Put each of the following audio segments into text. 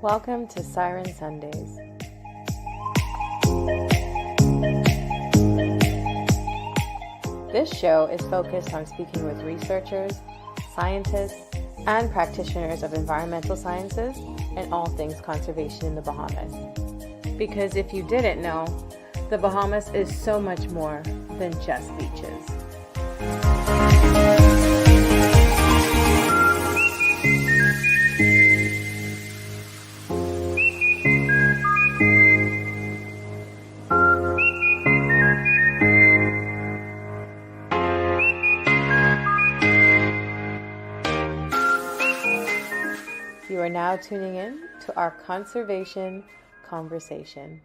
Welcome to Siren Sundays. This show is focused on speaking with researchers, scientists, and practitioners of environmental sciences and all things conservation in the Bahamas. Because if you didn't know, the Bahamas is so much more than just beaches. You are now tuning in to our conservation conversation.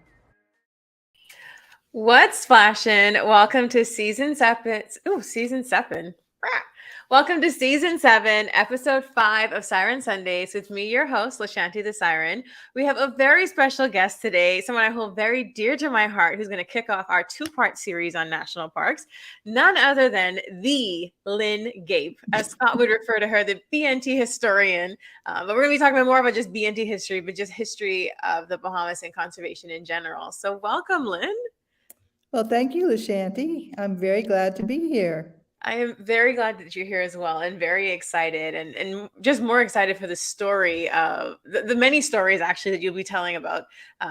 What's flashing? Welcome to season 7. Welcome to season 7, episode 5 of Siren Sundays with me, your host, Lashanti the Siren. We have a very special guest today, someone I hold very dear to my heart, who's going to kick off our 2-part series on national parks. None other than the Lynn Gape, as Scott would refer to her, the BNT historian. But we're going to be talking more about just BNT history, but just history of the Bahamas and conservation in general. So welcome, Lynn. Well, thank you, Lashanti. I'm very glad to be here. I am very glad that you're here as well, and very excited and just more excited for the story of the many stories actually that you'll be telling about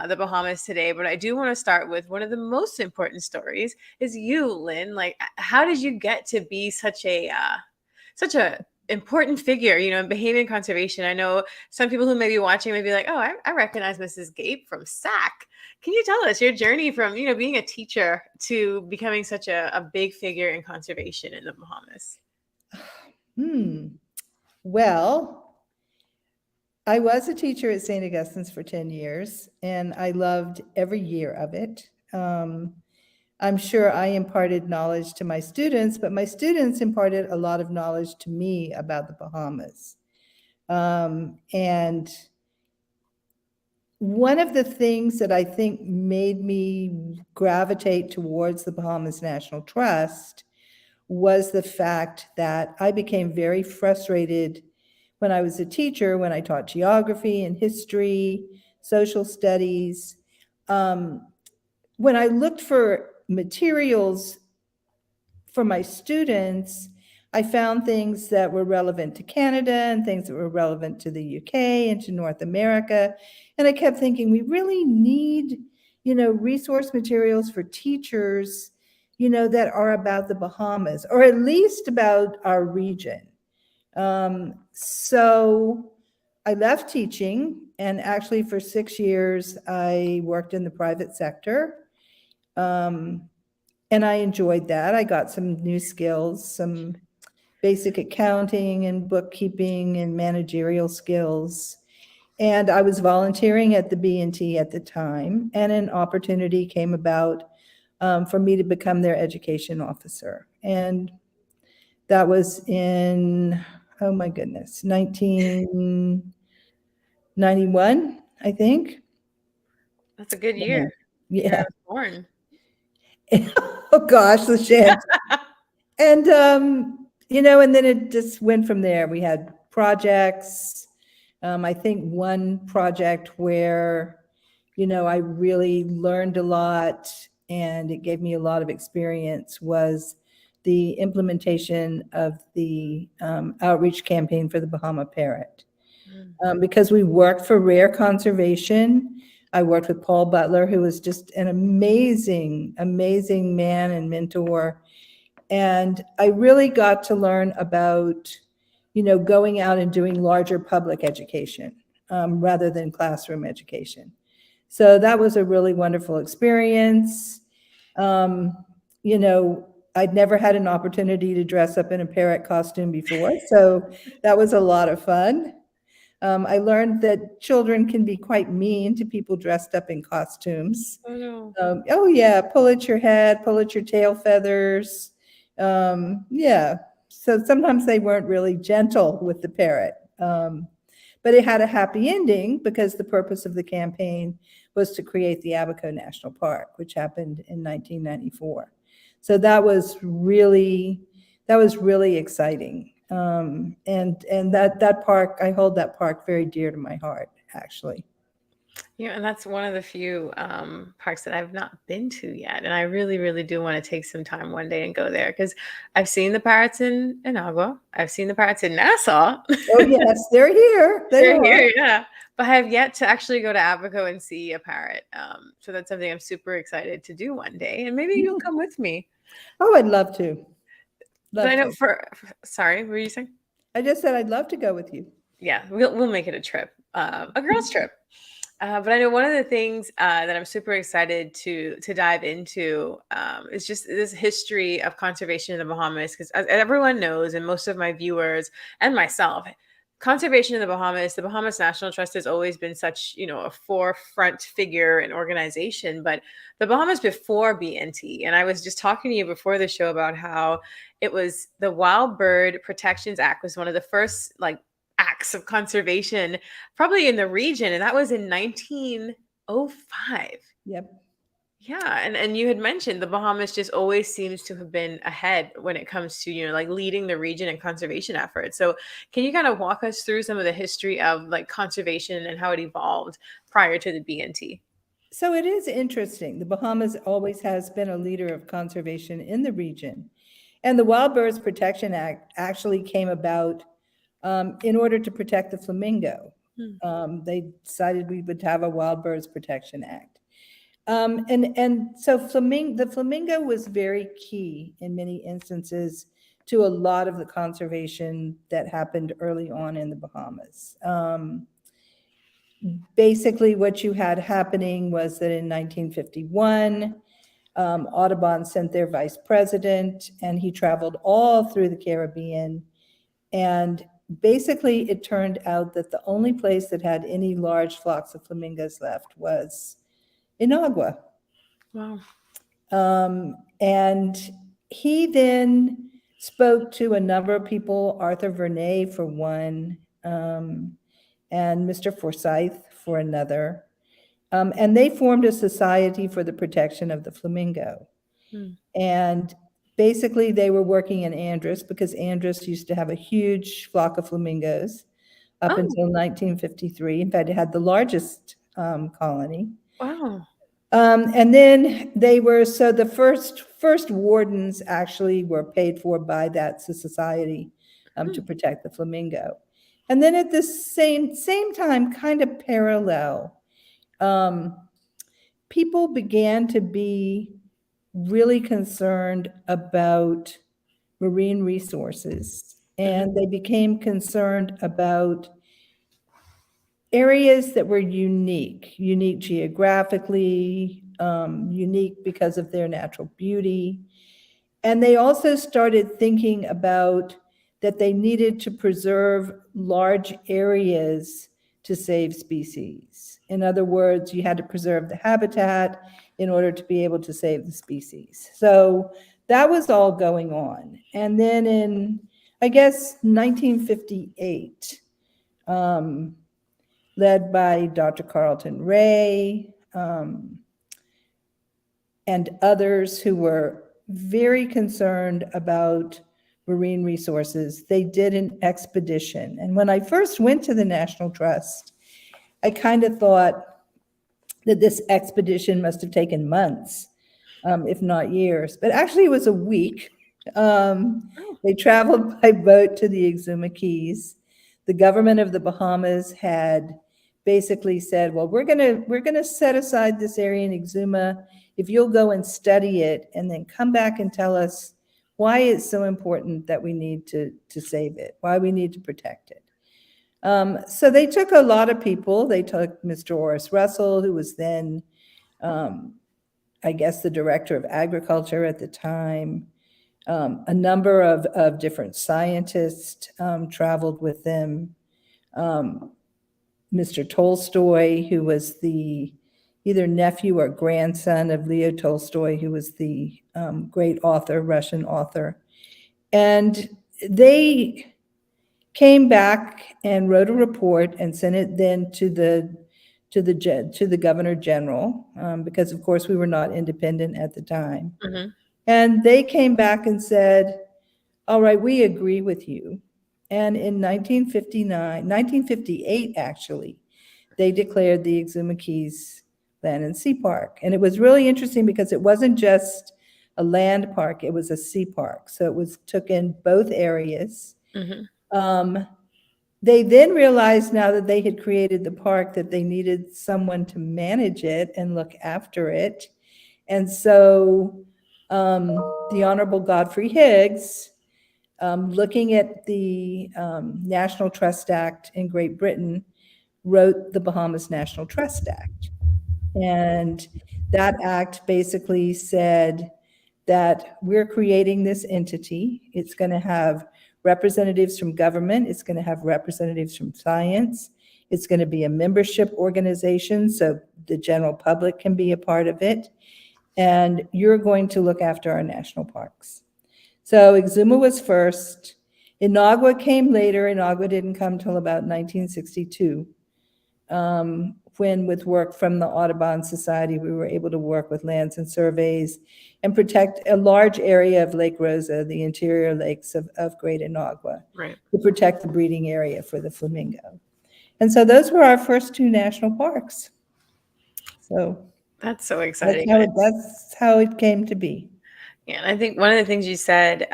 the Bahamas today. But I do want to start with one of the most important stories is you, Lynn. Like, how did you get to be such a important figure, in Bahamian conservation? I know some people who may be watching may be like, oh, I recognize Mrs. Gape from SAC. Can you tell us your journey from, being a teacher to becoming such a big figure in conservation in the Bahamas? Well, I was a teacher at St. Augustine's for 10 years, and I loved every year of it. I'm sure I imparted knowledge to my students, but my students imparted a lot of knowledge to me about the Bahamas. And one of the things that I think made me gravitate towards the Bahamas National Trust was the fact that I became very frustrated when I was a teacher, when I taught geography and history, social studies. When I looked for materials for my students, I found things that were relevant to Canada and things that were relevant to the UK and to North America. And I kept thinking, we really need, resource materials for teachers, that are about the Bahamas, or at least about our region. So I left teaching, and actually for 6 years, I worked in the private sector. And I enjoyed that. I got some new skills, some basic accounting and bookkeeping and managerial skills. And I was volunteering at the B&T at the time, and an opportunity came about for me to become their education officer. And that was in, 1991, I think. That's a good year. Yeah. I was born. Oh gosh, the shit. And and then it just went from there. We had projects. I think one project where, I really learned a lot and it gave me a lot of experience was the implementation of the outreach campaign for the Bahama parrot. Because we worked for rare conservation. I worked with Paul Butler, who was just an amazing, amazing man and mentor. And I really got to learn about, going out and doing larger public education rather than classroom education. So that was a really wonderful experience. I'd never had an opportunity to dress up in a parrot costume before, so that was a lot of fun. I learned that children can be quite mean to people dressed up in costumes. Oh, no. Pull at your head, pull at your tail feathers. So sometimes they weren't really gentle with the parrot. But it had a happy ending because the purpose of the campaign was to create the Abaco National Park, which happened in 1994. So that was really exciting. And that park, I hold that park very dear to my heart, actually. Yeah, and that's one of the few parks that I've not been to yet. And I really, really do want to take some time one day and go there because I've seen the parrots in Inagua. I've seen the parrots in Nassau. Oh, yes, they're here. They They're are. here, yeah. But I have yet to actually go to Abaco and see a parrot. So that's something I'm super excited to do one day. And maybe you'll Mhm. come with me. Oh, I'd love to. But I Love know to. sorry, what were you saying? I just said I'd love to go with you. Yeah, we'll make it a trip, a girls' trip. But I know one of the things that I'm super excited to dive into is just this history of conservation in the Bahamas, because as everyone knows, and most of my viewers and myself, conservation in the Bahamas National Trust has always been such, a forefront figure and organization. But the Bahamas before BNT, and I was just talking to you before the show about how it was the Wild Bird Protections Act was one of the first like acts of conservation probably in the region, and that was in 1905. Yep. Yeah, and you had mentioned the Bahamas just always seems to have been ahead when it comes to, like leading the region in conservation efforts. So, can you kind of walk us through some of the history of like conservation and how it evolved prior to the BNT? So it is interesting. The Bahamas always has been a leader of conservation in the region. And the Wild Birds Protection Act actually came about in order to protect the flamingo. Hmm. They decided we would have a Wild Birds Protection Act. And so the flamingo was very key in many instances to a lot of the conservation that happened early on in the Bahamas. Basically, what you had happening was that in 1951, Audubon sent their vice president, and he traveled all through the Caribbean. And basically, it turned out that the only place that had any large flocks of flamingos left was Inagua. Wow. And he then spoke to a number of people, Arthur Vernet for one, and Mr. Forsyth for another. And they formed a society for the protection of the flamingo. Hmm. And basically, they were working in Andros because Andros used to have a huge flock of flamingos up Oh, until 1953. In fact, it had the largest colony. wow. And then so the first wardens actually were paid for by that society to Hmm. protect the flamingo. And then at the same time, kind of parallel, um, people began to be really concerned about marine resources, Mhm. and they became concerned about areas that were unique geographically, unique because of their natural beauty. And they also started thinking about that they needed to preserve large areas to save species. In other words, you had to preserve the habitat in order to be able to save the species. So that was all going on. And then in, I guess, 1958, led by Dr. Carlton Ray, and others who were very concerned about marine resources, they did an expedition. And when I first went to the National Trust, I kind of thought that this expedition must have taken months, if not years, but actually it was a week. Oh. They traveled by boat to the Exuma Keys. The government of the Bahamas had basically said, well, we're gonna set aside this area in Exuma if you'll go and study it and then come back and tell us why it's so important that we need to save it, why we need to protect it. So they took a lot of people. They took Mr. Horace Russell, who was then, I guess, the director of agriculture at the time. A number of different scientists traveled with them. Mr. Tolstoy, who was the either nephew or grandson of Leo Tolstoy, who was the great author, Russian author. And they came back and wrote a report and sent it then to the governor general, because of course we were not independent at the time. Mhm. And they came back and said, all right, we agree with you. And in 1958, actually, they declared the Exuma Keys Land and Sea Park. And it was really interesting because it wasn't just a land park, it was a sea park. So it was took in both areas. They then realized, now that they had created the park, that they needed someone to manage it and look after it. And so the Honorable Godfrey Higgs, looking at the National Trust Act in Great Britain, wrote the Bahamas National Trust Act. And that act basically said that we're creating this entity. It's going to have representatives from government. It's going to have representatives from science. It's going to be a membership organization, so the general public can be a part of it. And you're going to look after our national parks. So Exuma was first. Inagua came later. Inagua didn't come till about 1962. When, with work from the Audubon Society, we were able to work with lands and surveys and protect a large area of Lake Rosa, the interior lakes of Great Inagua, Right. to protect the breeding area for the flamingo. And so those were our first two national parks. So That's so exciting. that's how it came to be. Yeah, and I think one of the things you said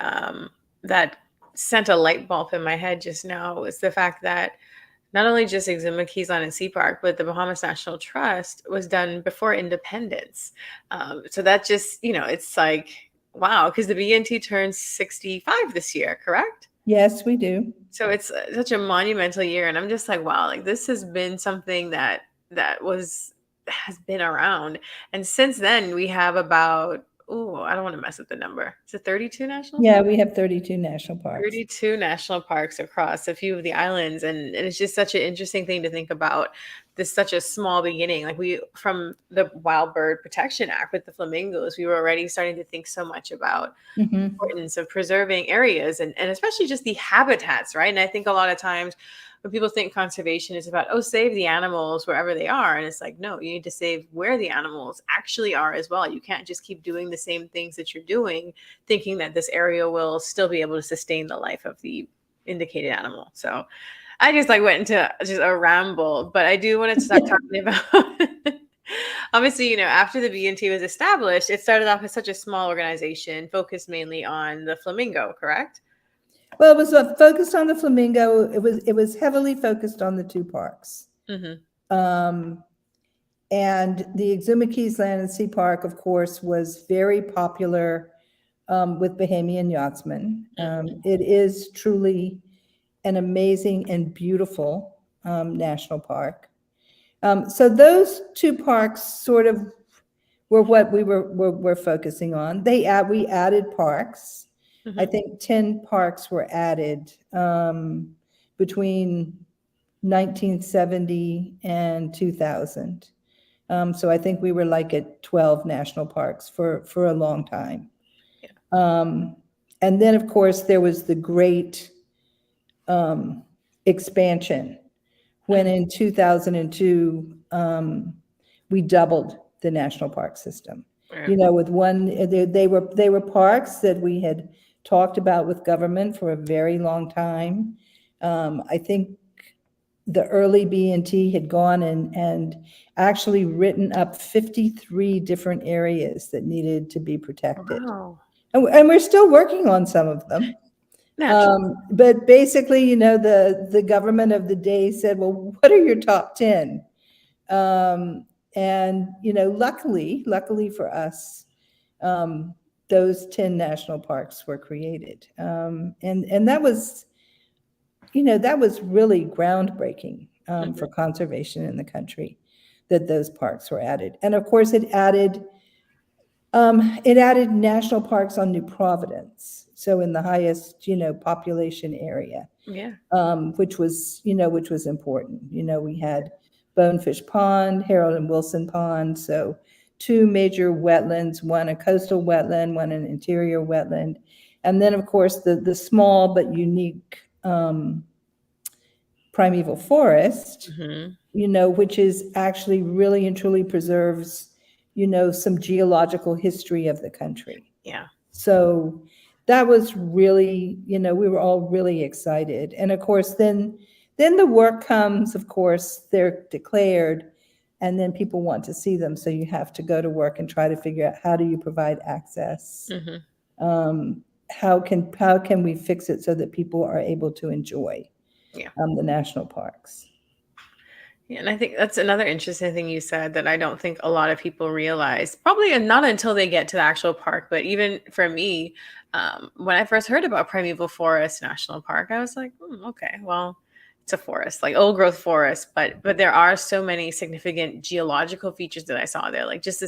that sent a light bulb in my head just now was the fact that not only just Exuma Keys Land and Sea Park, but the Bahamas National Trust was done before independence. So that just, it's like, wow, because the BNT turns 65 this year, correct? Yes, we do. So it's such a monumental year. And I'm just like, wow, like this has been something that has been around. And since then, we have about, I don't want to mess with the number. Is it 32 national parks? Yeah, we have 32 national parks. 32 national parks across a few of the islands. And it's just such an interesting thing to think about. This such a small beginning. Like from the Wild Bird Protection Act with the flamingos, we were already starting to think so much about the importance of preserving areas and especially just the habitats, right? And I think a lot of times when people think conservation is about, save the animals wherever they are. And it's like, no, you need to save where the animals actually are as well. You can't just keep doing the same things that you're doing, thinking that this area will still be able to sustain the life of the indicated animal. So I just went into just a ramble, but I do want to start talking about, obviously, after the BNT was established, it started off as such a small organization focused mainly on the flamingo, correct? Well, it was focused on the flamingo. It was heavily focused on the two parks. And the Exuma Keys Land and Sea Park, of course, was very popular with Bahamian yachtsmen. It is truly an amazing and beautiful national park. So those two parks sort of were what we were focusing on. We added parks. I think 10 parks were added between 1970 and 2000. So I think we were at 12 national parks for a long time. Yeah. And then, of course, there was the great expansion when in 2002 we doubled the national park system. With they were parks that we had talked about with government for a very long time. I think the early BNT had gone and actually written up 53 different areas that needed to be protected. Wow. And we're still working on some of them. But basically, the government of the day said, well, what are your top 10? And, luckily for us, those 10 national parks were created. And that was, that was really groundbreaking for conservation in the country, that those parks were added. And of course, it added national parks on New Providence. So in the highest, population area, which was important. We had Bonefish Pond, Harold and Wilson Pond. So two major wetlands, one a coastal wetland, one an interior wetland. And then, of course, the small but unique primeval forest, which is actually really and truly preserves, some geological history of the country. Yeah. So that was really, we were all really excited. And of course, then Then the work comes, of course, they're declared, and then people want to see them. So you have to go to work and try to figure out how do you provide access? How can we fix it so that people are able to enjoy the national parks? Yeah, and I think that's another interesting thing you said that I don't think a lot of people realize, probably not until they get to the actual park. But even for me, when I first heard about Primeval Forest National Park, I was like, okay, well, it's a forest, like old growth forest, but there are so many significant geological features that I saw there, like just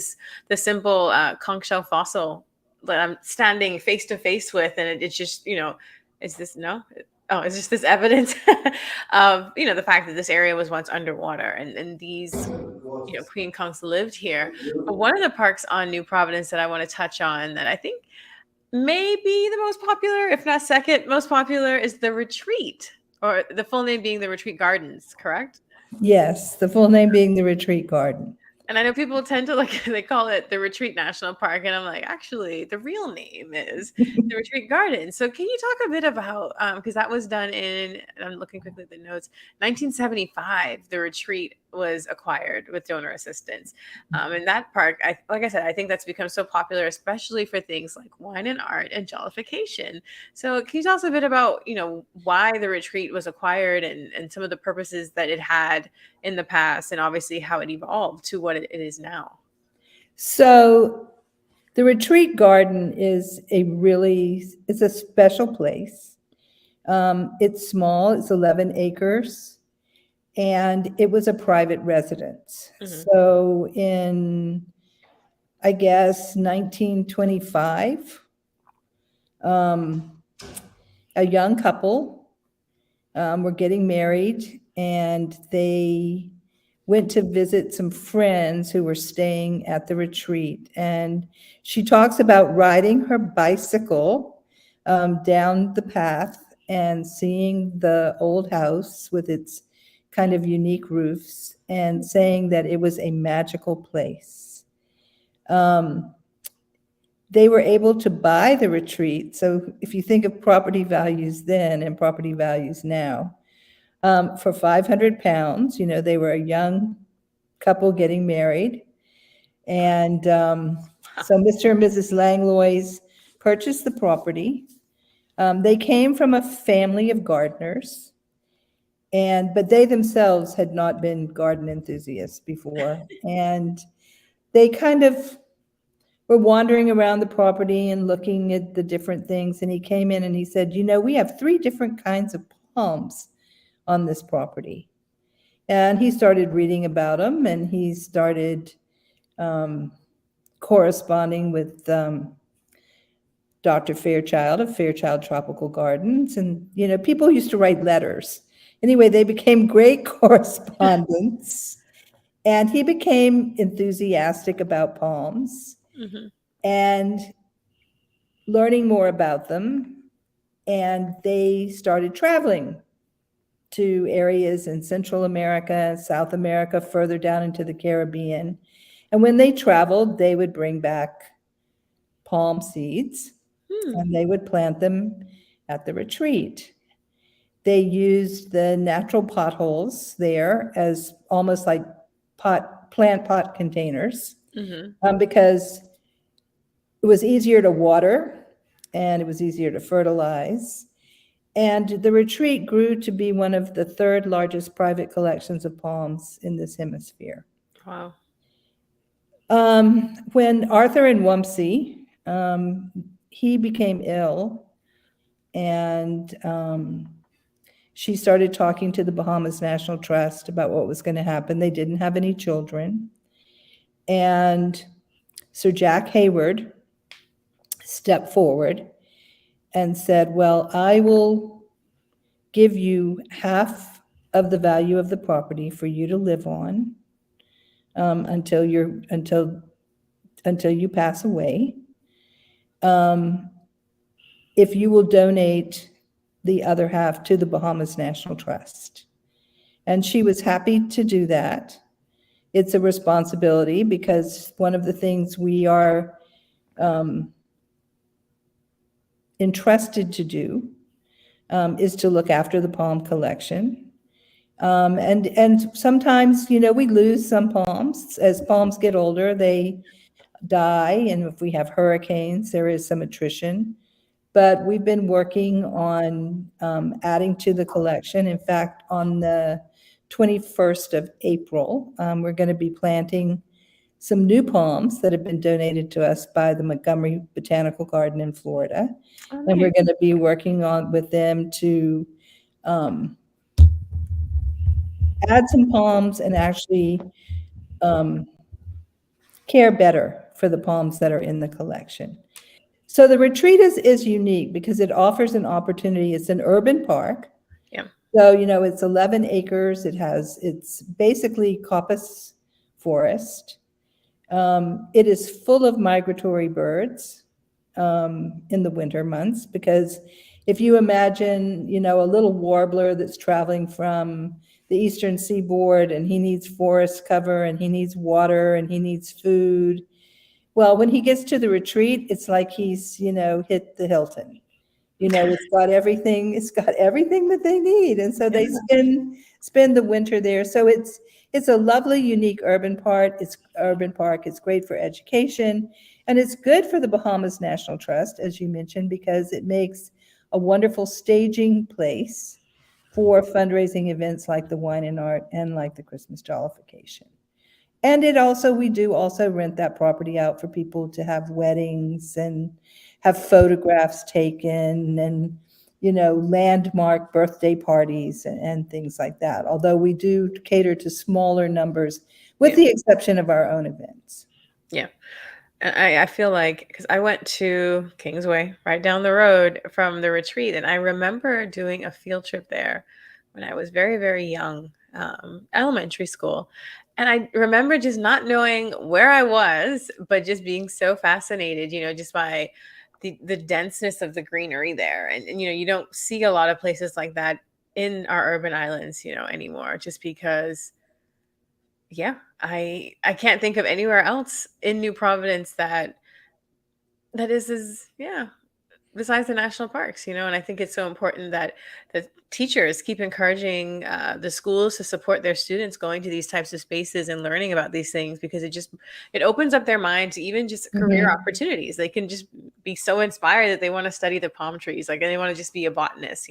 the simple conch shell fossil that I'm standing face to face with, and it's just is this no? Oh, it's just this evidence of the fact that this area was once underwater, and these queen conchs lived here. But one of the parks on New Providence that I want to touch on that I think may be the most popular, if not second most popular, is the Retreat, or the full name being the Retreat Gardens, correct? Yes, the full name being the Retreat Garden. And I know people tend to they call it the Retreat National Park, and I'm like, actually, the real name is the Retreat Garden. So can you talk a bit about, because that was done in, I'm looking quickly at the notes, 1975, the Retreat was acquired with donor assistance. And that park, like I said, I think that's become so popular, especially for things like wine and art and jollification. So can you tell us a bit about, why the Retreat was acquired and some of the purposes that it had in the past, and obviously how it evolved to what it is now? So the Retreat Garden is it's a special place. It's small, it's 11 acres, and it was a private residence. So in, I guess, 1925, a young couple were getting married, and they went to visit some friends who were staying at the retreat. And she talks about riding her bicycle down the path and seeing the old house with its kind of unique roofs, and saying that it was a magical place. They were able to buy the retreat. So if you think of property values then and property values now, for 500 pounds, they were a young couple getting married. And so Mr. and Mrs. Langlois purchased the property. They came from a family of gardeners, but they themselves had not been garden enthusiasts before. And they kind of were wandering around the property and looking at the different things. And he came in and he said, we have 3 different kinds of palms on this property. And he started reading about them, and he started corresponding with Dr. Fairchild of Fairchild Tropical Gardens. And, people used to write letters. Anyway, they became great correspondents. And he became enthusiastic about palms and learning more about them. And they started traveling to areas in Central America, South America, further down into the Caribbean. And when they traveled, they would bring back palm seeds and they would plant them at the retreat. They used the natural potholes there as almost like plant pot containers, because it was easier to water and it was easier to fertilize. And the retreat grew to be one of the 3rd largest private collections of palms in this hemisphere. Wow. When Arthur and Wumpsy, he became ill, and she started talking to the Bahamas National Trust about what was going to happen. They didn't have any children. And Sir Jack Hayward stepped forward and said, well, I will give you half of the value of the property for you to live on until you pass away. If you will donate the other half to the Bahamas National Trust. And she was happy to do that. It's a responsibility, because one of the things we are entrusted to do is to look after the palm collection. And sometimes, we lose some palms. As palms get older, they die, and if we have hurricanes, there is some attrition. But we've been working on adding to the collection. In fact, on the 21st of April, we're going to be planting some new palms that have been donated to us by the Montgomery Botanical Garden in Florida. Oh, And we're nice. going to be working on with them to add some palms and actually care better for the palms that are in the collection. So the retreat is unique because it offers an opportunity. It's an urban park. Yeah. So, it's 11 acres. It's basically coppice forest. It is full of migratory birds in the winter months, because if you imagine, a little warbler that's traveling from the eastern seaboard, and he needs forest cover, and he needs water, and he needs food. Well, when he gets to the retreat, it's like he's, hit the Hilton. It's got everything that they need. And so they spend the winter there. So it's a lovely, unique urban park. It's great for education, and it's good for the Bahamas National Trust, as you mentioned, because it makes a wonderful staging place for fundraising events like the Wine and Art and like the Christmas Jollification. And we do also rent that property out for people to have weddings and have photographs taken, and, landmark birthday parties and things like that. Although we do cater to smaller numbers, with Yeah. the exception of our own events. Yeah. And I feel like, because I went to Kingsway right down the road from the retreat, and I remember doing a field trip there when I was very, very young, elementary school. And I remember just not knowing where I was, but just being so fascinated, just by the denseness of the greenery there. And, you don't see a lot of places like that in our urban islands, anymore, just because, yeah, I can't think of anywhere else in New Providence that is yeah, besides the national parks. And I think it's so important that the teachers keep encouraging the schools to support their students going to these types of spaces and learning about these things, because it opens up their mind to even just career opportunities. They can just be so inspired that they want to study the palm trees, like, and they want to just be a botanist.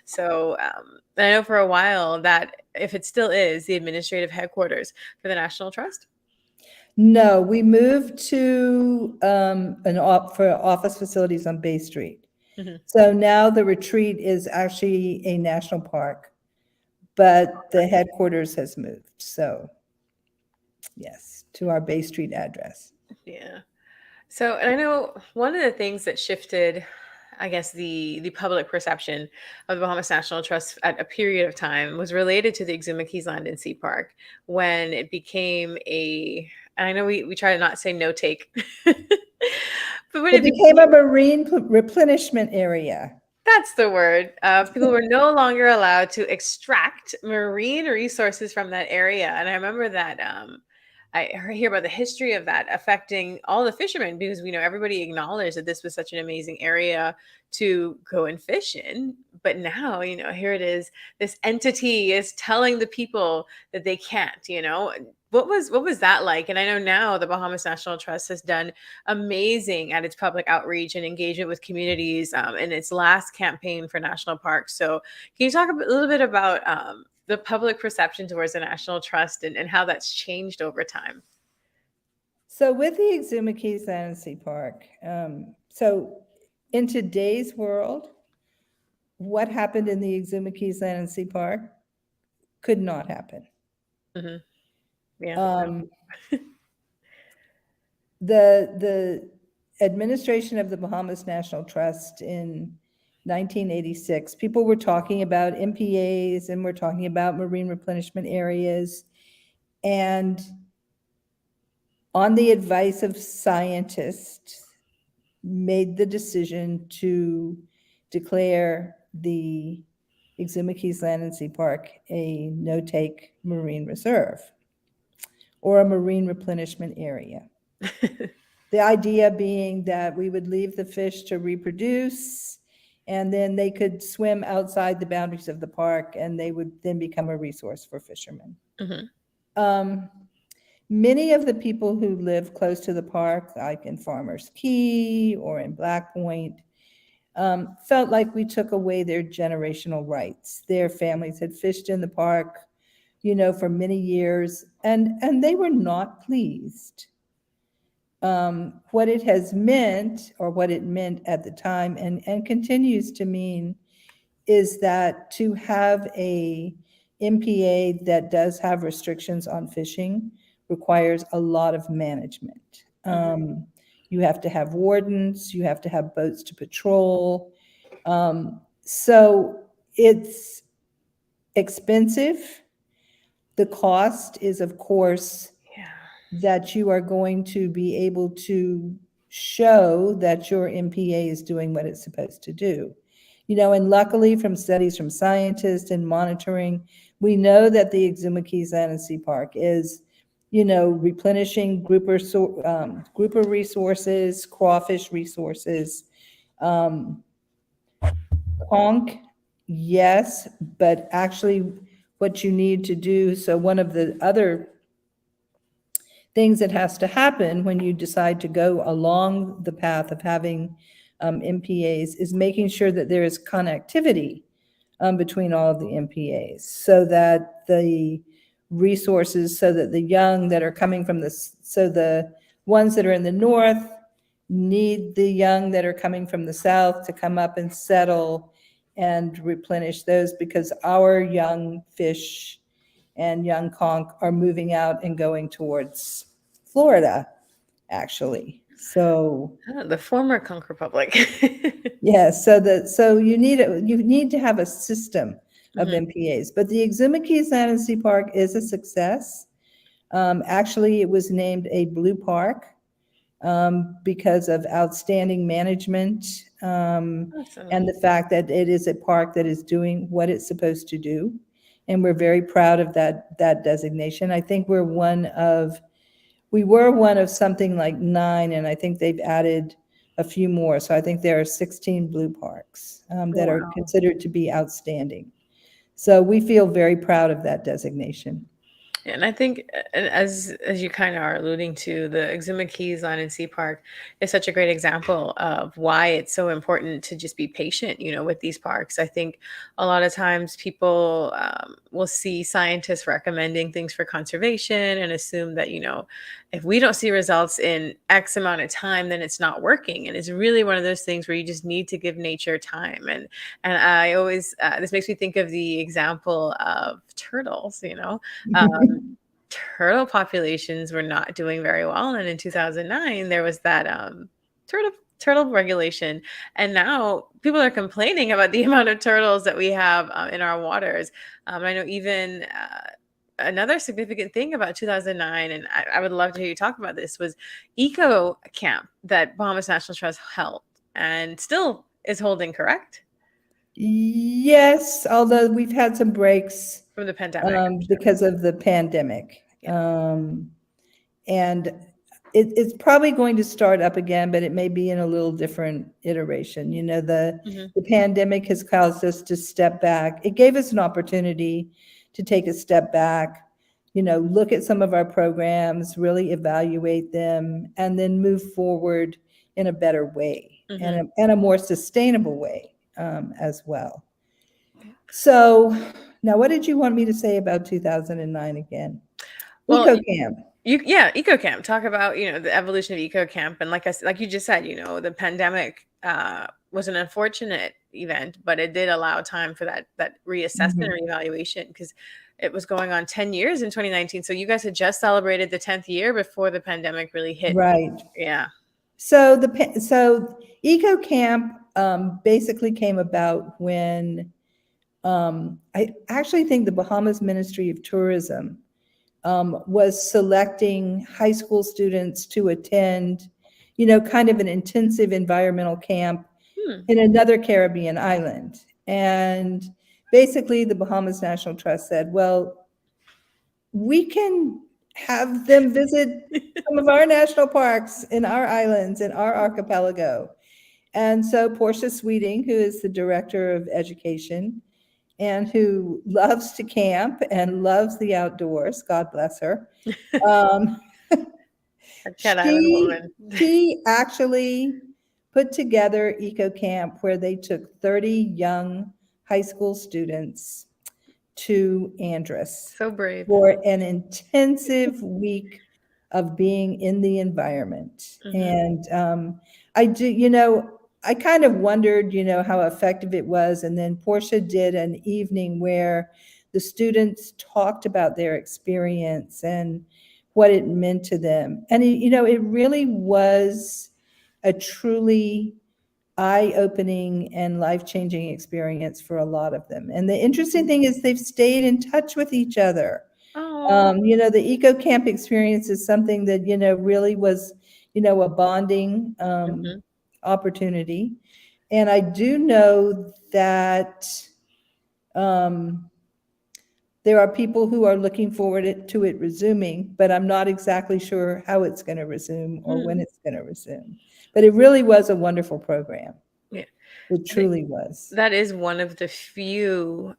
So I know for a while that, if it still is, the administrative headquarters for the National Trust. No, we moved to for office facilities on Bay Street. Mhm. So now the retreat is actually a national park, but the headquarters has moved. So yes, to our Bay Street address. Yeah. So, and I know one of the things that shifted, I guess, the public perception of the Bahamas National Trust at a period of time was related to the Exuma Keys Land and Sea Park, when it became and I know we try to not say no take, but when It became a marine replenishment area. that's the word. People were no longer allowed to extract marine resources from that area. And I remember that hear about the history of that affecting all the fishermen, because we know everybody acknowledged that this was such an amazing area to go and fish in. But now, here it is. This entity is telling the people that they can't. What was that like? And I know now the Bahamas National Trust has done amazing at its public outreach and engagement with communities in its last campaign for national parks. So can you talk a little bit about the public perception towards the National Trust, and how that's changed over time? So with the Exuma Keys Land and Sea Park, so in today's world, what happened in the Exuma Keys Land and Sea Park could not happen. Mm-hmm. Yeah. The administration of the Bahamas National Trust in 1986, people were talking about MPAs, and we're talking about marine replenishment areas. And on the advice of scientists, made the decision to declare the Exuma Keys Land and Sea Park a no-take marine reserve, or a marine replenishment area. The idea being that we would leave the fish to reproduce, and then they could swim outside the boundaries of the park, and they would then become a resource for fishermen. Mhm. Um, Many of the people who live close to the park, like in Farmers Key or in Black Point, felt like we took away their generational rights. Their families had fished in the park, for many years, and they were not pleased. What it has meant, or what it meant at the time, and continues to mean, is that to have a MPA that does have restrictions on fishing requires a lot of management. You have to have wardens, you have to have boats to patrol. So it's expensive. The cost is, of course, Yeah. that you are going to be able to show that your MPA is doing what it's supposed to do. And luckily, from studies from scientists and monitoring, we know that the Exuma Keys Land and Sea Park is, replenishing grouper resources, crawfish resources. Conch, yes, but actually what you need to do, so one of the other things that has to happen when you decide to go along the path of having MPAs is making sure that there is connectivity between all of the MPAs, so that the resources, so that the young that are coming from so the ones that are in the north need the young that are coming from the south to come up and settle and replenish those, because our young fish and young conch are moving out and going towards Florida, actually. So The former Conch Republic. yeah, so you need to have a system of Mhm. MPAs. But the Exuma Keys Land and Sea Park is a success. Actually, it was named a Blue Park because of outstanding management, Awesome. and the fact that it is a park that is doing what it's supposed to do. And we're very proud of that designation. I think we were one of something like 9, and I think they've added a few more. So I think there are 16 blue parks that are Wow. considered to be outstanding. So we feel very proud of that designation. And I think, and as you kind of are alluding to, the Exuma Keys Land and Sea Park is such a great example of why it's so important to just be patient, with these parks. I think a lot of times people will see scientists recommending things for conservation and assume that, if we don't see results in X amount of time, then it's not working. And it's really one of those things where you just need to give nature time. And I always, this makes me think of the example of turtles, turtle populations were not doing very well, and in 2009 there was that turtle regulation, and now people are complaining about the amount of turtles that we have in our waters. I know even another significant thing about 2009, and I would love to hear you talk about this, was eco camp that Bahamas National Trust held and still is holding, correct? Yes, although we've had some breaks From the pandemic. because of the pandemic. Yeah. And it's probably going to start up again, but it may be in a little different iteration. Mhm. The pandemic has caused us to step back. It gave us an opportunity to take a step back, look at some of our programs, really evaluate them, and then move forward in a better way, Mhm. and a more sustainable way as well. So now, what did you want me to say about 2009 again? Well, EcoCamp. yeah, EcoCamp. Talk about, the evolution of EcoCamp. And like you just said, the pandemic was an unfortunate event, but it did allow time for that reassessment Mhm. and reevaluation, because it was going on 10 years in 2019. So you guys had just celebrated the 10th year before the pandemic really hit. Right. Yeah. So EcoCamp basically came about when I actually think the Bahamas Ministry of Tourism was selecting high school students to attend, kind of an intensive environmental camp Hmm. in another Caribbean island. And basically, the Bahamas National Trust said, well, we can have them visit some of our national parks in our islands, in our archipelago. And so Portia Sweeting, who is the director of education and who loves to camp and loves the outdoors, God bless her, um, A Cat Island woman. she actually put together Eco Camp where they took 30 young high school students to Andros So brave. for an intensive week of being in the environment. Mhm. And I do, I kind of wondered, how effective it was. And then Portia did an evening where the students talked about their experience and what it meant to them. And, it really was a truly eye-opening and life-changing experience for a lot of them. And the interesting thing is they've stayed in touch with each other. Oh. The eco camp experience is something that, really was, a bonding Mhm. opportunity. And I do know that um, there are people who are looking forward to it resuming, but I'm not exactly sure how it's going to resume or when Mm. it's going to resume. But it really was a wonderful program. Yeah. It I think truly was. that is one of the few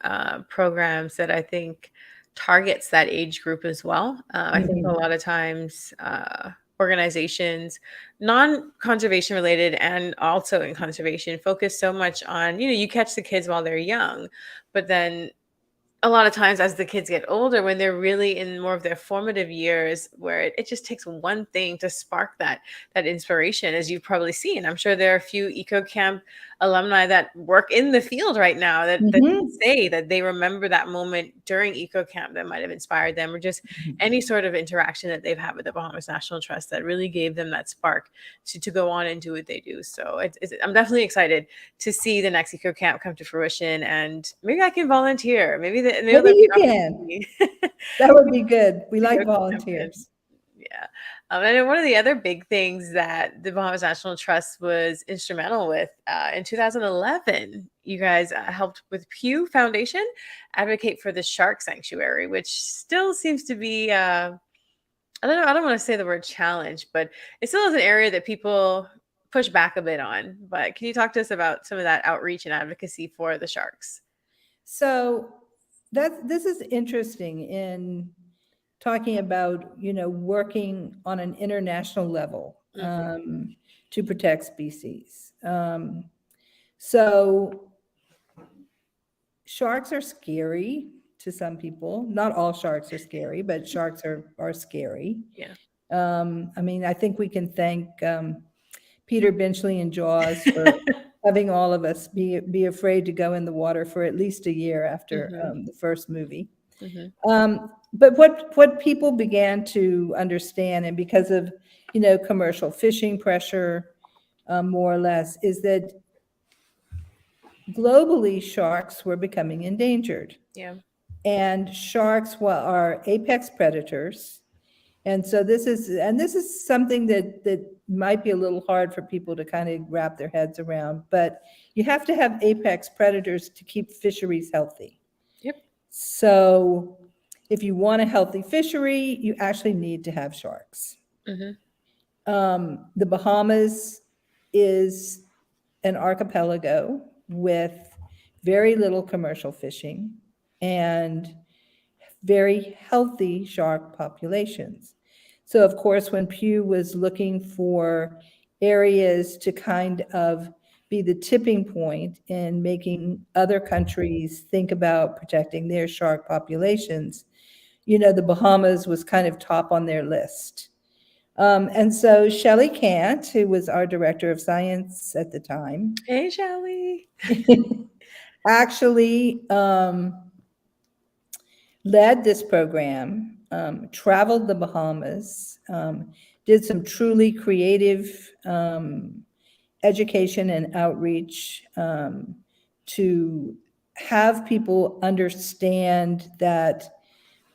programs that I think targets that age group as well. I think a Mhm. lot of times organizations, non-conservation related and also in conservation, focus so much on, you catch the kids while they're young, but then a lot of times as the kids get older, when they're really in more of their formative years, where it just takes one thing to spark that inspiration, as you've probably seen. I'm sure there are a few eco camp alumni that work in the field right now that Mhm. say that they remember that moment during eco camp that might have inspired them, or just any sort of interaction that they've had with the Bahamas National Trust that really gave them that spark to go on and do what they do. So I'm definitely excited to see the next eco camp come to fruition, and maybe I can volunteer. Maybe Maybe there'll be you an can. opportunity That would be good. We to go like jump in. volunteers. Yeah. And then one of the other big things that the Bahamas National Trust was instrumental with in 2011, you guys helped with Pew Foundation advocate for the shark sanctuary, which still seems to be, I don't know, I don't want to say the word challenge, but it still is an area that people push back a bit on. But can you talk to us about some of that outreach and advocacy for the sharks? So this is interesting in talking about, working on an international level Hmm. to protect species. So sharks are scary to some people. Not all sharks are scary, but sharks are scary. Yeah. I mean, I think we can thank Peter Benchley and Jaws for having all of us be afraid to go in the water for at least a year after Hmm. the first movie. Hmm. But what people began to understand, and because of commercial fishing pressure, more or less, is that globally sharks were becoming endangered, Yeah. and sharks are apex predators. And so this is something that might be a little hard for people to kind of wrap their heads around, but you have to have apex predators to keep fisheries healthy. Yep. So if you want a healthy fishery, you actually need to have sharks. Hmm. The Bahamas is an archipelago with very little commercial fishing and very healthy shark populations. So, of course, when Pew was looking for areas to kind of be the tipping point in making other countries think about protecting their shark populations, the Bahamas was kind of top on their list. And so Shelley Kant, who was our director of science at the time, Hey, Shelly. actually led this program, traveled the Bahamas, did some truly creative education and outreach to have people understand that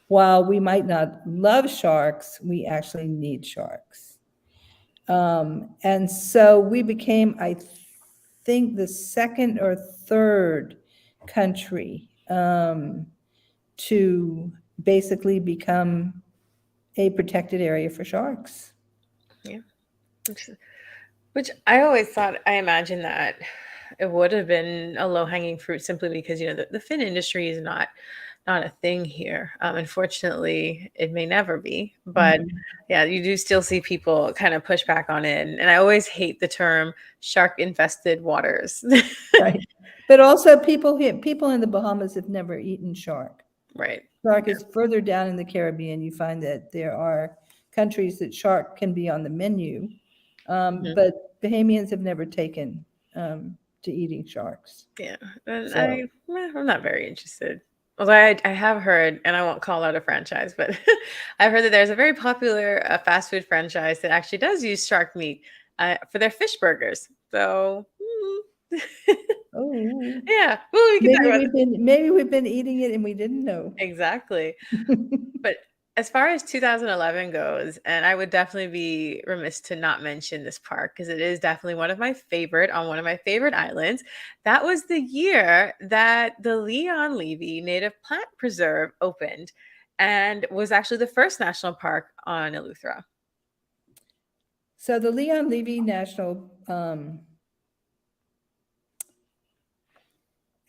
while we might not love sharks, we actually need sharks. And so we became, I think, the second or third country to basically become a protected area for sharks. Yeah. Which I always thought, I imagine that it would have been a low hanging fruit simply because, the fin industry is not a thing here. Unfortunately, it may never be. But Mhm. yeah, you do still see people kind of push back on it. And I always hate the term shark infested waters. Right. But also people here, people in the Bahamas have never eaten shark. Right. Shark is further down in the Caribbean. You find that there are countries that shark can be on the menu, Mhm. but Bahamians have never taken to eating sharks. Yeah. And So, I'm not very interested. Although I have heard, and I won't call out a franchise, but I've heard that there's a very popular fast food franchise that actually does use shark meat for their fish burgers. So, oh, yeah, well, we can talk about maybe we've been eating it and we didn't know. exactly. But as far as 2011 goes, and I would definitely be remiss to not mention this park because it is definitely one of my favorite on one of my favorite islands. That was the year that the Leon Levy Native Plant Preserve opened and was actually the first national park on Eleuthera. So the Leon Levy National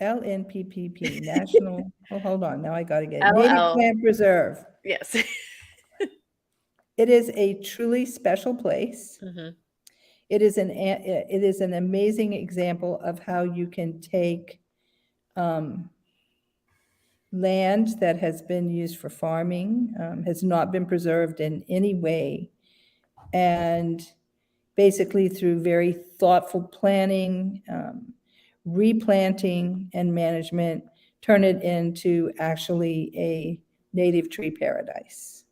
LNPPP National. Oh, hold on. Now I got to get it. Native LL, Plant Preserve. yes. It is a truly special place. Hmm. It is an amazing example of how you can take land that has been used for farming, has not been preserved in any way, and basically through very thoughtful planning, replanting, and management, turn it into actually a native tree paradise.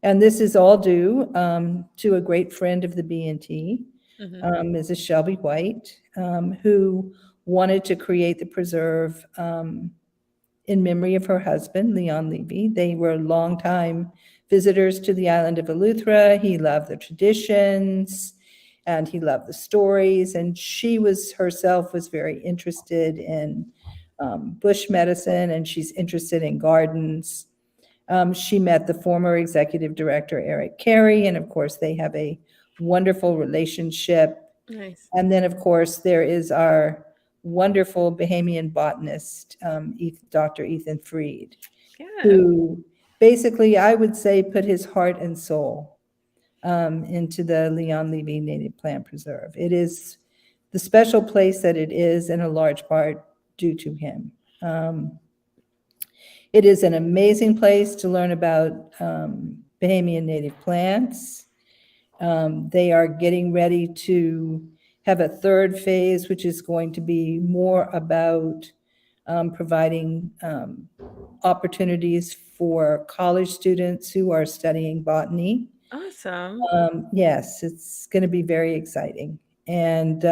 And this is all due to a great friend of the B&T, Hmm. Mrs. Shelby White, who wanted to create the preserve in memory of her husband, Leon Levy. They were longtime visitors to the island of Eleuthera. He loved the traditions and he loved the stories. And she was herself was very interested in bush medicine, and she's interested in gardens. She met the former executive director, Eric Carey, and of course, they have a wonderful relationship. Nice. And then, of course, there is our wonderful Bahamian botanist, Dr. Ethan Freed, Yeah. who basically, I would say, put his heart and soul into the Leon Levy Native Plant Preserve. It is the special place that it is in a large part due to him. It is an amazing place to learn about Bahamian native plants. They are getting ready to have a third phase, which is going to be more about providing opportunities for college students who are studying botany. Awesome. Yes, it's going to be very exciting. And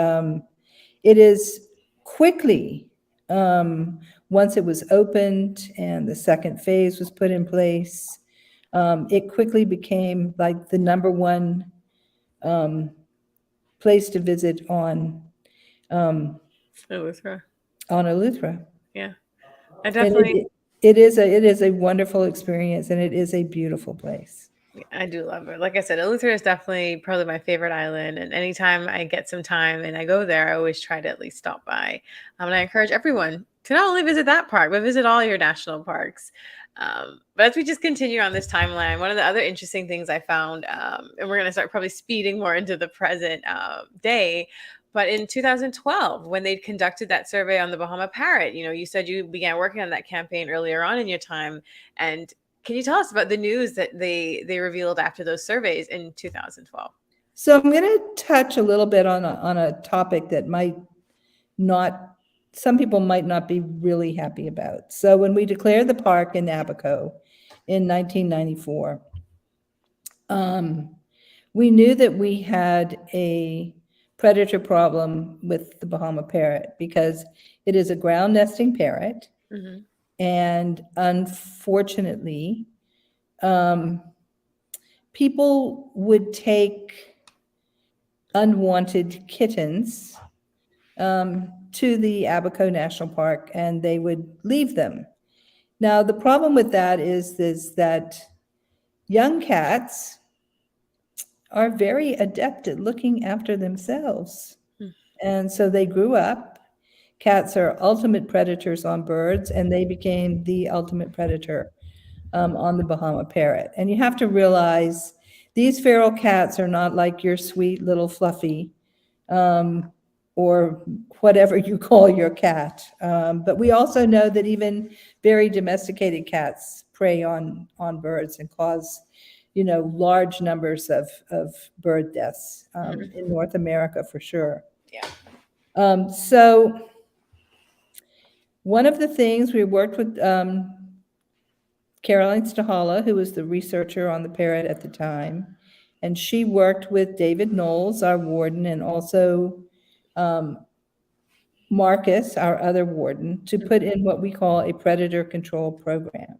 it is quickly, once it was opened and the second phase was put in place, it quickly became like the number one place to visit Eleuthera. on Eleuthera. Yeah. I And definitely it is a wonderful experience, and it is a beautiful place. I do love it. Like I said, Eleuthera is definitely probably my favorite island. And anytime I get some time and I go there, I always try to at least stop by. And I encourage everyone to not only visit that park, but visit all your national parks. But as we just continue on this timeline, one of the other interesting things I found, and we're going to start probably speeding more into the present day, but in 2012, when they conducted that survey on the Bahama parrot, you said you began working on that campaign earlier on in your time. And can you tell us about the news that they revealed after those surveys in 2012? So I'm going to touch a little bit on a topic that might not, some people might not be really happy about. So when we declared the park in Abaco in 1994, we knew that we had a predator problem with the Bahama parrot because it is a ground nesting parrot. Hmm. And unfortunately, people would take unwanted kittens to the Abaco National Park, and they would leave them. Now, the problem with that is that young cats are very adept at looking after themselves. Hmm. And so they grew up. Cats are ultimate predators on birds, and they became the ultimate predator on the Bahama parrot. And you have to realize these feral cats are not like your sweet little fluffy um, or whatever you call your cat. But we also know that even very domesticated cats prey on birds and cause, large numbers of bird deaths Mhm. in North America for sure. Yeah. So one of the things we worked with Caroline Stahala, who was the researcher on the parrot at the time, and she worked with David Knowles, our warden, and also um, Marcus, our other warden, to put in what we call a predator control program,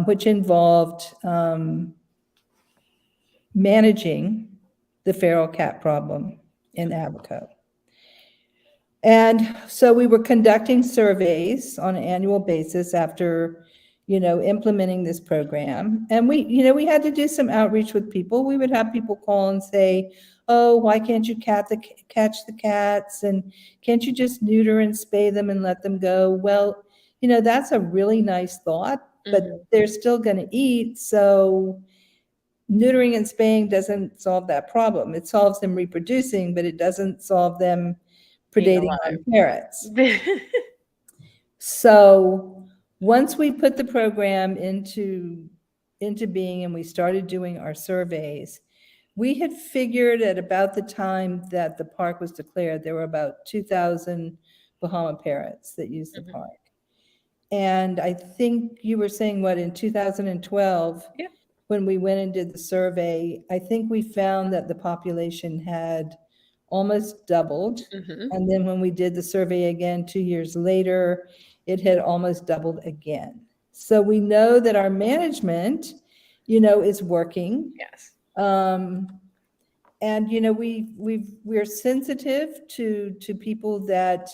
which involved managing the feral cat problem in Abaco. And so we were conducting surveys on an annual basis after, implementing this program. And we had to do some outreach with people. We would have people call and say, oh, why can't you catch the cats? And can't you just neuter and spay them and let them go? Well, that's a really nice thought, but Mhm. they're still going to eat. So neutering and spaying doesn't solve that problem. It solves them reproducing, but it doesn't solve them Being predating on parrots. alive. So once we put the program into being and we started doing our surveys, we had figured at about the time that the park was declared, there were about 2,000 Bahama parrots that used the Mhm. park. And I think you were saying what, in 2012, Yeah. when we went and did the survey, I think we found that the population had almost doubled. Mhm. And then when we did the survey again 2 years later, it had almost doubled again. So we know that our management, is working. Yes. And we're sensitive to people that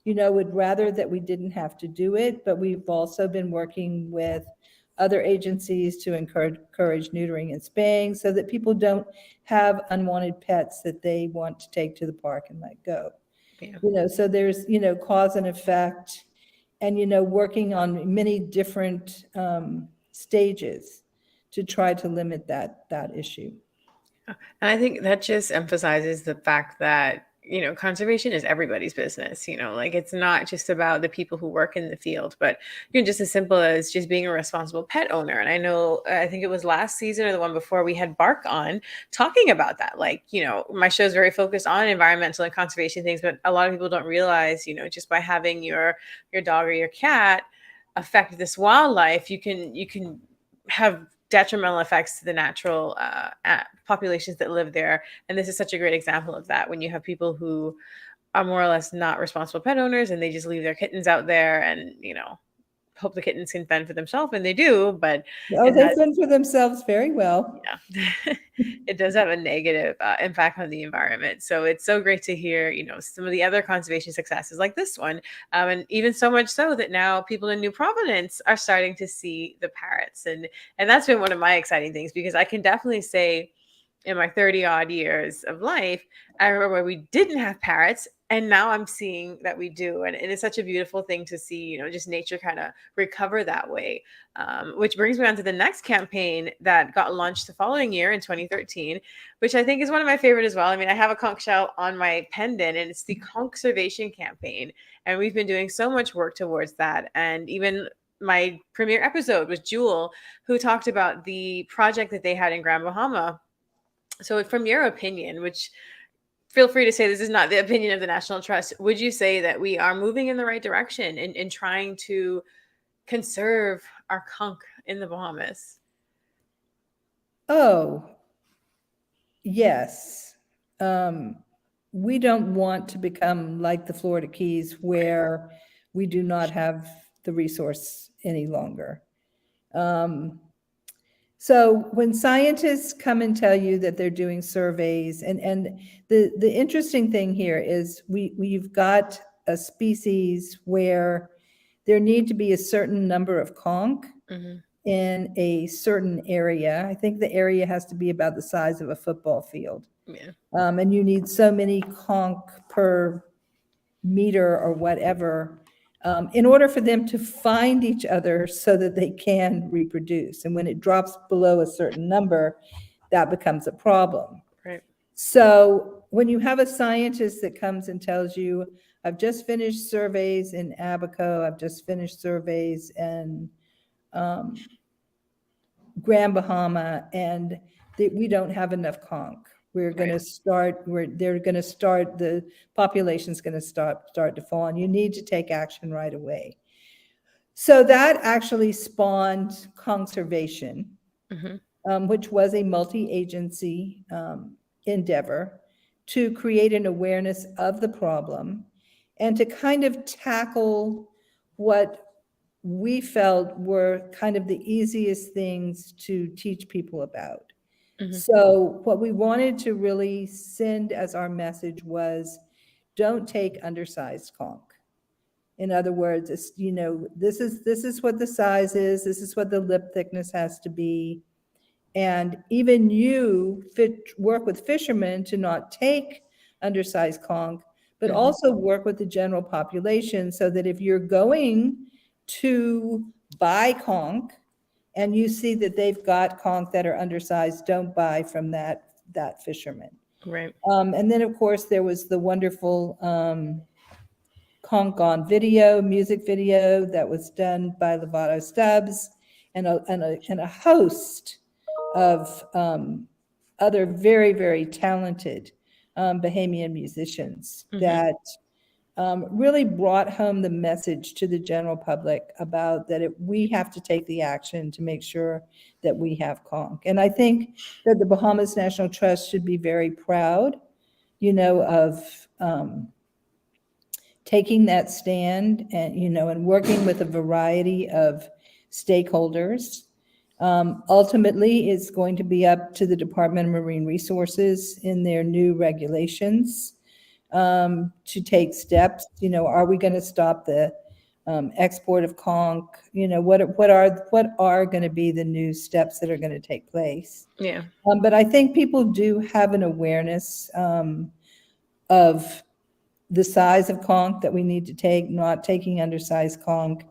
would rather that we didn't have to do it, but we've also been working with other agencies to encourage neutering and spaying so that people don't have unwanted pets that they want to take to the park and let go. Yeah. So there's cause and effect, and working on many different stages to try to limit that issue. And I think that just emphasizes the fact that, conservation is everybody's business. Like it's not just about the people who work in the field, but, just as simple as just being a responsible pet owner. And I know, I think it was last season or the one before we had Bark on talking about that. Like, my show is very focused on environmental and conservation things, but a lot of people don't realize, just by having your dog or your cat affect this wildlife, you can have detrimental effects to the natural populations that live there. And this is such a great example of that when you have people who are more or less not responsible pet owners and they just leave their kittens out there and, hope the kittens can fend for themselves. And they do, but Oh, it they has, fend for themselves very well. yeah, it does have a negative impact on the environment. So it's so great to hear, some of the other conservation successes like this one. And even so much so that now people in New Providence are starting to see the parrots. And that's been one of my exciting things because I can definitely say in my 30 odd years of life, I remember where we didn't have parrots. And now I'm seeing that we do. And it's such a beautiful thing to see, just nature kind of recover that way. Which brings me on to the next campaign that got launched the following year in 2013, which I think is one of my favorite as well. I mean, I have a conch shell on my pendant and it's the conservation campaign. And we've been doing so much work towards that. And even my premiere episode was Jewel, who talked about the project that they had in Grand Bahama. So, from your opinion, which feel free to say this is not the opinion of the National Trust, would you say that we are moving in the right direction in trying to conserve our conch in the Bahamas? Oh, yes. Um, we don't want to become like the Florida Keys Right. where we do not have the resource any longer. So when scientists come and tell you that they're doing surveys, and the interesting thing here is we've got a species where there need to be a certain number of conch Hmm. in a certain area. I think the area has to be about the size of a football field. Yeah. And you need so many conch per meter or whatever in order for them to find each other so that they can reproduce. And when it drops below a certain number, that becomes a problem. Right. So when you have a scientist that comes and tells you, I've just finished surveys in Abaco, I've just finished surveys in Grand Bahama, and that we don't have enough conch. We're going to start, they're going to start, the population's going to start to fall, and you need to take action right away. So that actually spawned conservation, which was a multi-agency endeavor to create an awareness of the problem and to kind of tackle what we felt were kind of the easiest things to teach people about. So what we wanted to really send as our message was, don't take undersized conch. In other words, it's, you know, this is what the size is, this is what the lip thickness has to be. And even you work with fishermen to not take undersized conch, but also work with the general population so that if you're going to buy conch and you see that they've got conch that are undersized, don't buy from that fisherman. Right. And then, of course, there was the wonderful conch on video, music video that was done by Lovato Stubbs and a host of other very, very talented Bahamian musicians that really brought home the message to the general public about that we have to take the action to make sure that we have conch. And I think that the Bahamas National Trust should be very proud, you know, of taking that stand and, you know, and working with a variety of stakeholders. Ultimately, it's going to be up to the Department of Marine Resources in their new regulations to take steps. You know, are we going to stop the export of conch? You know, what are going to be the new steps that are going to take place? Yeah. But I think people do have an awareness of the size of conch that we need to take, not taking undersized conch.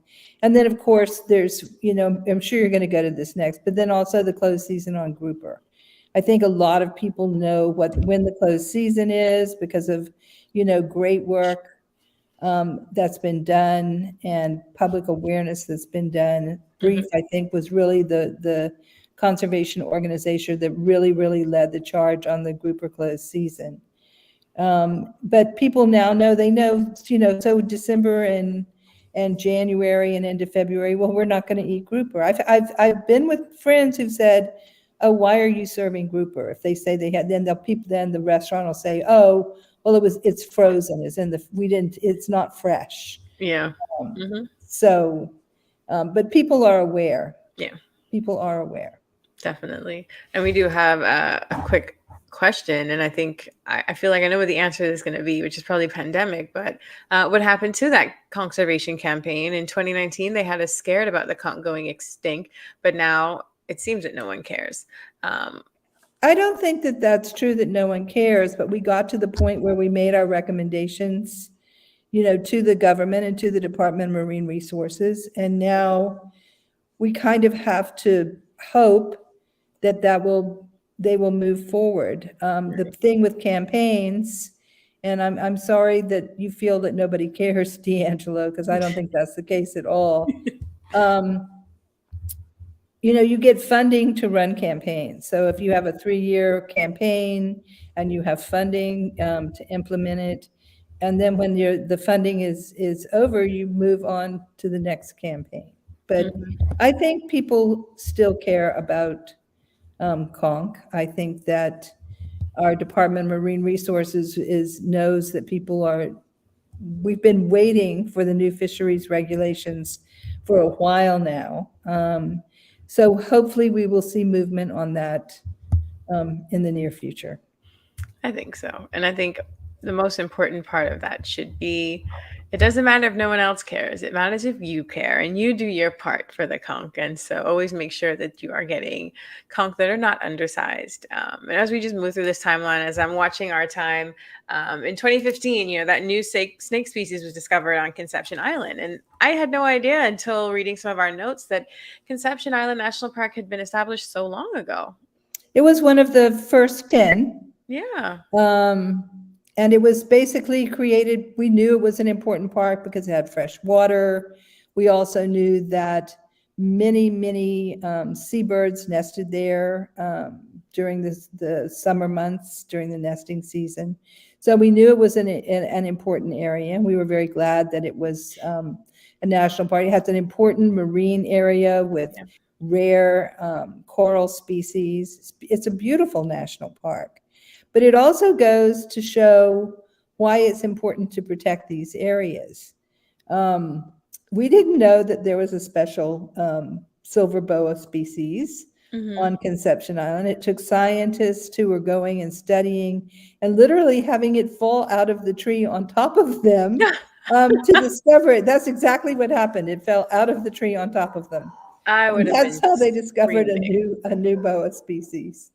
And then, of course, there's, you know, I'm sure you're going to go to this next, but then also the closed season on grouper. I think a lot of people know when the closed season is because of, you know, great work that's been done and public awareness that's been done. Brief, I think, was really the conservation organization that really led the charge on the grouper closed season. But people now know, they know, you know, so December and January and into February, well, we're not going to eat grouper. I've been with friends who've said, oh, why are you serving grouper? If they say they had, then the restaurant will say, oh, well, it's frozen, it's not fresh. Yeah. So, but people are aware. Yeah. People are aware. Definitely. And we do have a quick question, and I think I feel like I know what the answer is going to be, which is probably pandemic. But what happened to that conservation campaign in 2019? They had us scared about the conch going extinct, but now it seems that no one cares. I don't think that that's true, that no one cares, but we got to the point where we made our recommendations, you know, to the government and to the Department of Marine Resources, and now we kind of have to hope that they will move forward. The thing with campaigns, and I'm sorry that you feel that nobody cares, D'Angelo, because I don't think that's the case at all. You know, you get funding to run campaigns. So if you have a 3-year campaign and you have funding to implement it, and then when the funding is over, you move on to the next campaign. But I think people still care about conch. I think that our Department of Marine Resources knows that we've been waiting for the new fisheries regulations for a while now. So hopefully we will see movement on that in the near future. I think so. And I think the most important part of that should be It doesn't matter if no one else cares. It matters if you care and you do your part for the conch. And so always make sure that you are getting conch that are not undersized. And as we just move through this timeline, as I'm watching our time, in 2015, that new snake species was discovered on Conception Island. And I had no idea until reading some of our notes that Conception Island National Park had been established so long ago. It was one of the first 10. Yeah. And it was basically created, we knew it was an important park because it had fresh water. We also knew that many seabirds nested there during the summer months, during the nesting season. So we knew it was an important area, and we were very glad that it was a national park. It has an important marine area with rare coral species. It's a beautiful national park. But it also goes to show why it's important to protect these areas. We didn't know that there was a special silver boa species on Conception Island. It took scientists who were going and studying and literally having it fall out of the tree on top of them to discover it. That's exactly what happened. It fell out of the tree on top of them. That's how they discovered a new boa species.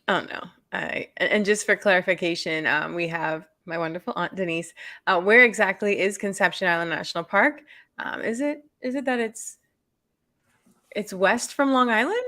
Oh no. And just for clarification, we have my wonderful Aunt Denise. Where exactly is Conception Island National Park? Is it that it's west from Long Island?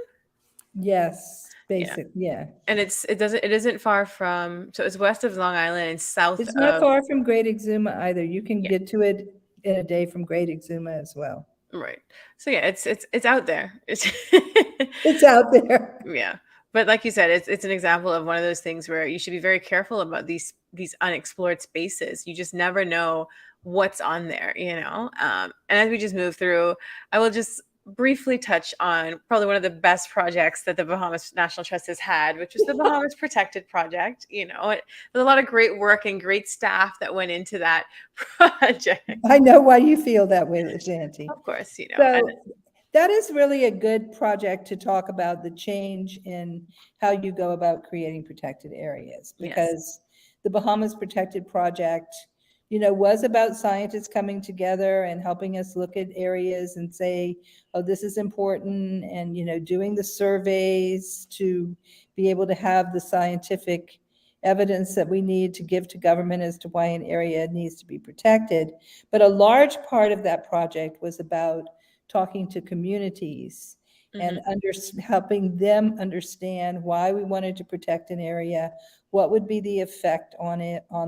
Yes, yeah. And it isn't far from, so it's west of Long Island and south. It's not far from Great Exuma either. You can get to it in a day from Great Exuma as well. Right. So yeah, it's out there. It's out there. Yeah. But like you said, it's an example of one of those things where you should be very careful about these unexplored spaces. You just never know what's on there, And as we just move through, I will just briefly touch on probably one of the best projects that the Bahamas National Trust has had, which was the Bahamas Protected Project. There's a lot of great work and great staff that went into that project. I know why you feel that way, Shanti. Of course, So, that is really a good project to talk about the change in how you go about creating protected areas, because the Bahamas Protected Project, was about scientists coming together and helping us look at areas and say, oh, this is important, and, doing the surveys to be able to have the scientific evidence that we need to give to government as to why an area needs to be protected. But a large part of that project was about talking to communities and helping them understand why we wanted to protect an area, what would be the effect on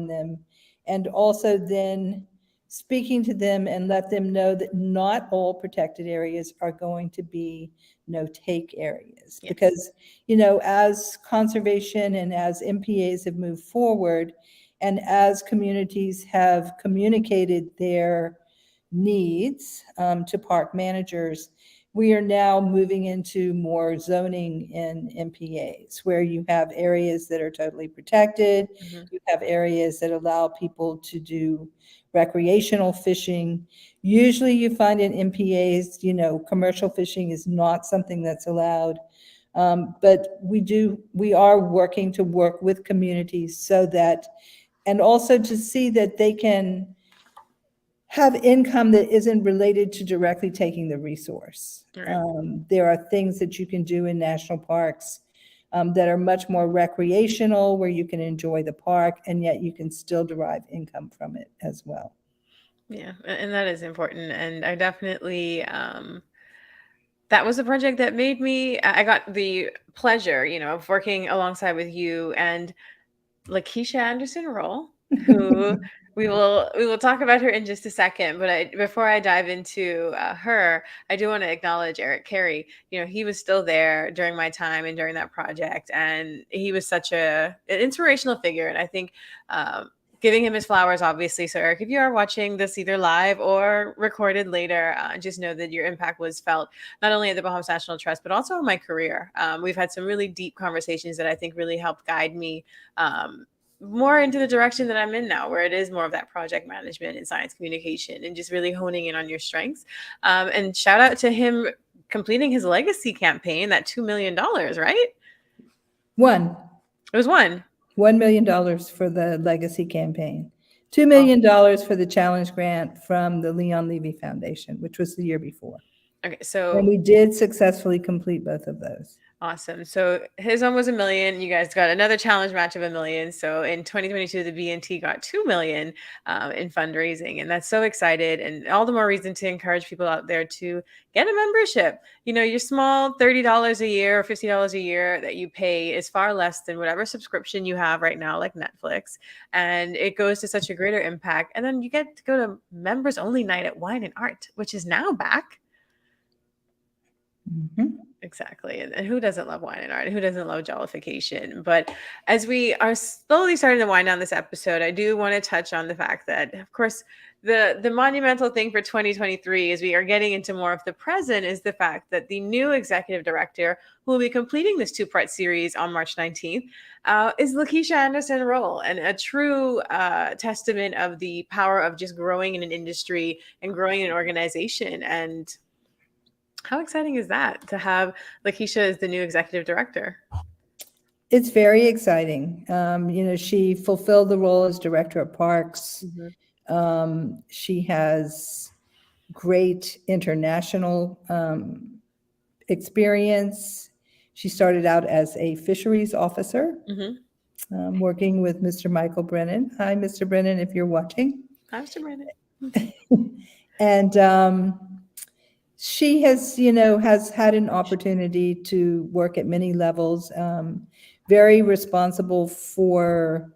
them, and also then speaking to them and let them know that not all protected areas are going to be no-take areas. Because, as conservation and as MPAs have moved forward, and as communities have communicated their needs to park managers, we are now moving into more zoning in MPAs, where you have areas that are totally protected. You have areas that allow people to do recreational fishing. Usually you find in MPAs, commercial fishing is not something that's allowed. But we are working to work with communities so that, and also to see that they can have income that isn't related to directly taking the resource. There are things that you can do in national parks that are much more recreational, where you can enjoy the park and yet you can still derive income from it as well. Yeah, and that is important. And I definitely, that was a project that made I got the pleasure, of working alongside with you and Lakeisha Anderson Roll, who we will talk about her in just a second. But before I dive into her, I do want to acknowledge Eric Carey. He was still there during my time and during that project, and he was such an inspirational figure. And I think giving him his flowers, obviously. So Eric, if you are watching this either live or recorded later, just know that your impact was felt not only at the Bahamas National Trust, but also in my career. We've had some really deep conversations that I think really helped guide me more into the direction that I'm in now, where it is more of that project management and science communication and just really honing in on your strengths. And shout out to him completing his legacy campaign, that $2 million, right? It was $1 $1 million for the legacy campaign. $2 million for the challenge grant from the Leon Levy Foundation, which was the year before. Okay, so And we did successfully complete both of those. awesome. So his one was $1 million. You guys got another challenge match of $1 million. So in 2022, the B&T got $2 million in fundraising, and that's so excited. And all the more reason to encourage people out there to get a membership. You know, your small $30 a year or $50 a year that you pay is far less than whatever subscription you have right now, like Netflix, and it goes to such a greater impact. And then you get to go to members only night at Wine and Art, which is now back. Mm-hmm. Exactly. And who doesn't love wine and art? Who doesn't love jollification? But as we are slowly starting to wind down this episode, I do want to touch on the fact that, of course, the monumental thing for 2023, as we are getting into more of the present, is the fact that the new executive director who will be completing this two-part series on March 19th is Lakeisha Anderson Roll, and a true testament of the power of just growing in an industry and growing in an organization. And how exciting is that to have Lakeisha as the new executive director? It's very exciting. You know, she fulfilled the role as director of parks. Mm-hmm. She has great international experience. She started out as a fisheries officer, Mm-hmm. working with Mr. Michael Brennan. Hi, Mr. Brennan, if you're watching. Hi, Mr. Brandon. And she has, you know, has had an opportunity to work at many levels, very responsible for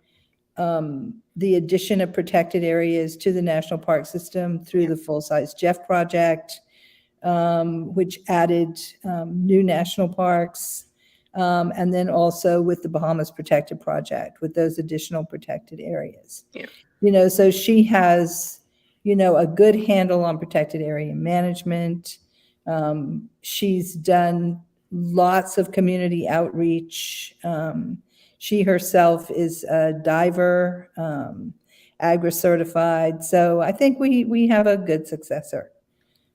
the addition of protected areas to the national park system through the full-size Jeff project, which added new national parks, and then also with the Bahamas Protected Project with those additional protected areas. Yeah. You know, so she has, you know, a good handle on protected area management. She's done lots of community outreach. She herself is a diver, AGRA certified. So I think we have a good successor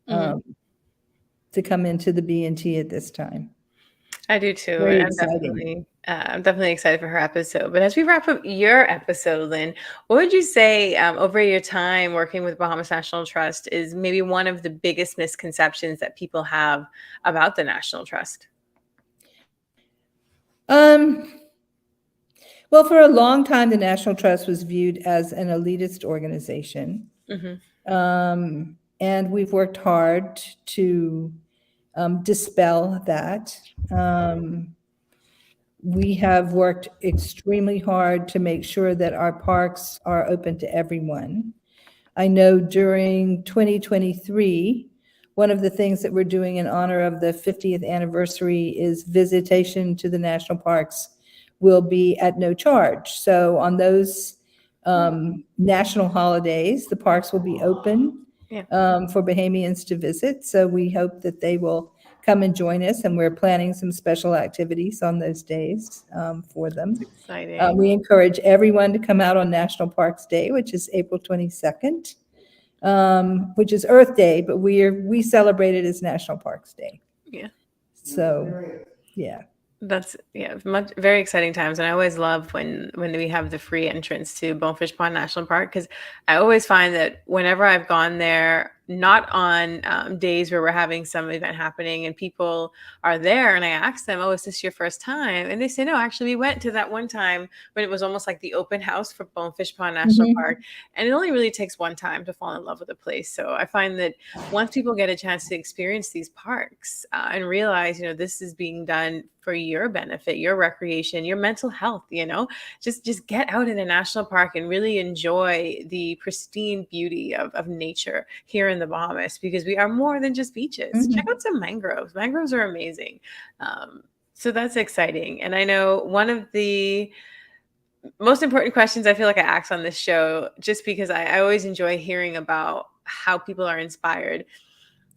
to come into the B&T at this time. I do too. Very And exciting. I'm definitely excited for her episode. But as we wrap up your episode, Lynn, what would you say over your time working with Bahamas National Trust is maybe one of the biggest misconceptions that people have about the National Trust? Well, for a long time, the National Trust was viewed as an elitist organization. Mm-hmm. And we've worked hard to dispel that. We have worked extremely hard to make sure that our parks are open to everyone. I know during 2023, one of the things that we're doing in honor of the 50th anniversary is visitation to the national parks will be at no charge. So on those national holidays, the parks will be open for Bahamians to visit. So we hope that they will come and join us, and we're planning some special activities on those days for them. That's exciting. We encourage everyone to come out on National Parks Day, which is April 22nd, which is Earth Day, but we celebrate it as National Parks Day. Yeah. So, yeah. That's very exciting times, and I always love when we have the free entrance to Bonefish Pond National Park, because I always find that whenever I've gone there, not on days where we're having some event happening and people are there, and I ask them, "Oh, is this your first time?" And they say, "No, actually, we went to that one time when it was almost like the open house for Bonefish Pond National Park, and it only really takes one time to fall in love with a place." So I find that once people get a chance to experience these parks and realize, you know, this is being done for your benefit, your recreation, your mental health, you know, just get out in a national park and really enjoy the pristine beauty of nature here in the Bahamas, because we are more than just beaches. Check out some mangroves. Mangroves are amazing. So that's exciting. And I know one of the most important questions I feel like I ask on this show, just because I always enjoy hearing about how people are inspired.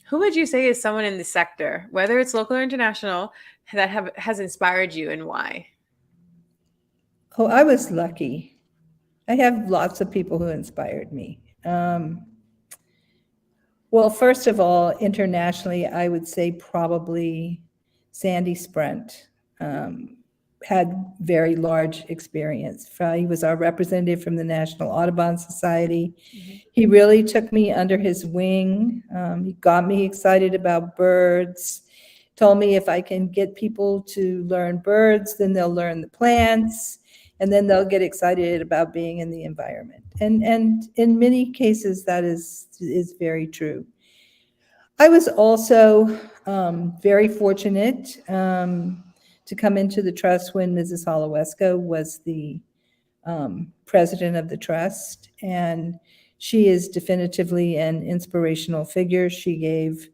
Who would you say is someone in the sector, whether it's local or international, that has inspired you, and why? Oh, I was lucky. I have lots of people who inspired me. Well, first of all, internationally, I would say probably Sandy Sprent. had very large experience. He was our representative from the National Audubon Society. He really took me under his wing. He got me excited about birds, told me if I can get people to learn birds, then they'll learn the plants, and then they'll get excited about being in the environment. And in many cases, that is very true. I was also very fortunate to come into the trust when Mrs. Holowesko was the president of the trust, and she is definitively an inspirational figure. She gave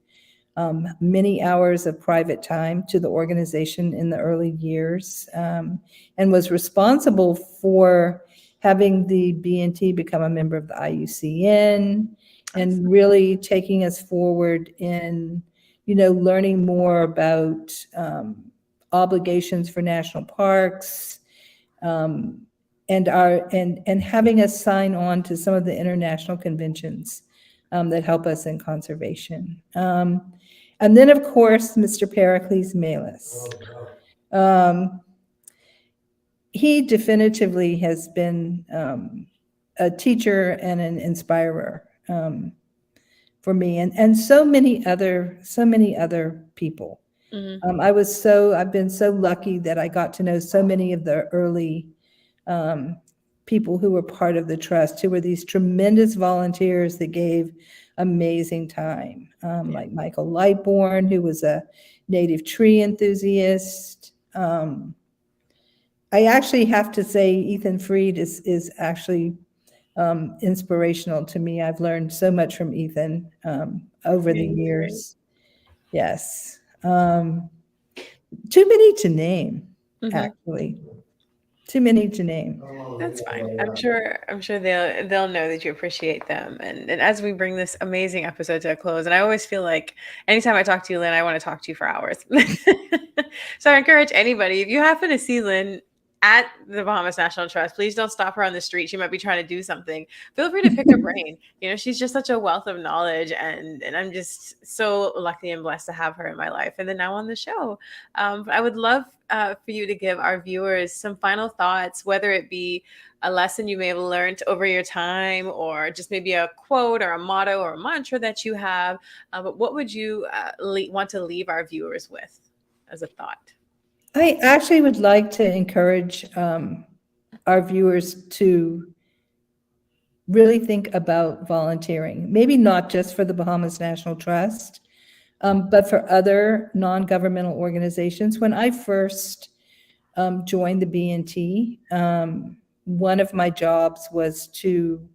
many hours of private time to the organization in the early years, and was responsible for having the B&T become a member of the IUCN, and really taking us forward in, learning more about obligations for national parks, and having us sign on to some of the international conventions that help us in conservation. And then, of course, Mr. Pericles Melis. He definitively has been a teacher and an inspirer for me, and so many other people. I've been so lucky that I got to know so many of the early people who were part of the trust, who were these tremendous volunteers that gave amazing time, like Michael Lightbourne, who was a native tree enthusiast. I actually have to say Ethan Freed is actually inspirational to me. I've learned so much from Ethan over the years. Yes. Too many to name, actually. Too many to name. That's fine. I'm sure they'll know that you appreciate them. And as we bring this amazing episode to a close, and I always feel like anytime I talk to you, Lynn, I want to talk to you for hours. So I encourage anybody, if you happen to see Lynn at the Bahamas National Trust, please don't stop her on the street. She might be trying to do something. Feel free to pick her brain. She's just such a wealth of knowledge, and I'm just so lucky and blessed to have her in my life. And then now on the show, I would love for you to give our viewers some final thoughts, whether it be a lesson you may have learned over your time, or just maybe a quote or a motto or a mantra that you have. But what would you want to leave our viewers with as a thought? I actually would like to encourage our viewers to really think about volunteering, maybe not just for the Bahamas National Trust, but for other non-governmental organizations. When I first joined the B&T, one of my jobs was to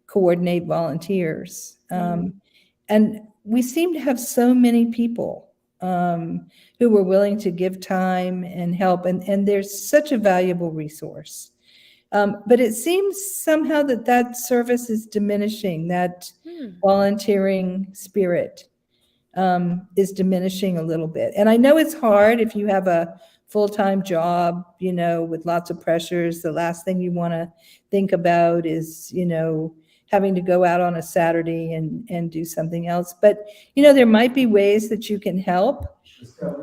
coordinate volunteers. And we seem to have so many people who were willing to give time and help, and there's such a valuable resource. But it seems somehow that service is diminishing, that volunteering spirit is diminishing a little bit. And I know it's hard if you have a full-time job, with lots of pressures. The last thing you want to think about is, having to go out on a Saturday and do something else. But, there might be ways that you can help